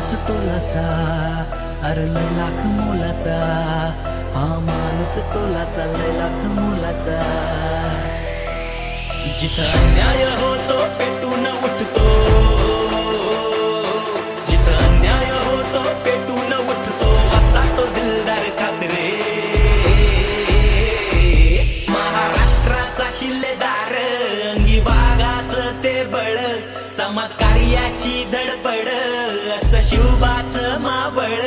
माणूस तोलाचा, अरे लय लाख मोलाचा, हा माणूस तोलाचा, लय लाख मोलाचा. जिथं अन्याय होतो पेटून उठतो, जिथं अन्याय होतो पेटून उठतो, असा तो दिलदार खास रे. महाराष्ट्राचा शिल्लेदार, अंगी वाघाचं ते बळ, समाजकार्याची धडपड, असं शिवबाचं मावळ.